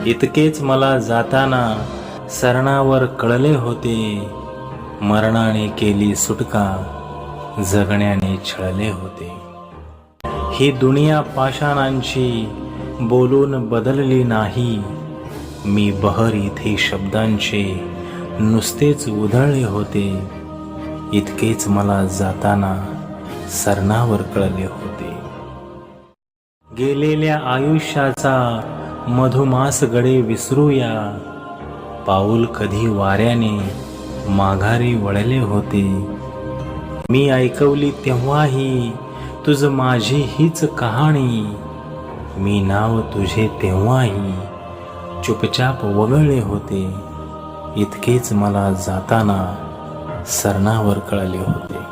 इतकेच मला जाताना सरणावर कळले होते, मरणाने केली सुटका, जगण्याने छळले होते. ही दुनिया पाषाणांची बोलून बदलली नाही, मी बहर इथे शब्दांचे नुसतेच उधळले होते. इतकेच मला जाताना सरणावर कळले होते. गेलेल्या आयुष्याचा मधुमास गडे विसरूया, पाऊल कधी वाऱ्याने माघारी वळले होते. मी ऐकवली तेव्हाही तुझ माझी हीच कहाणी, मी नाव तुझे तेव्हाही चुपचाप वगळले होते. इतकेच मला जाताना सरणावर कळले होते.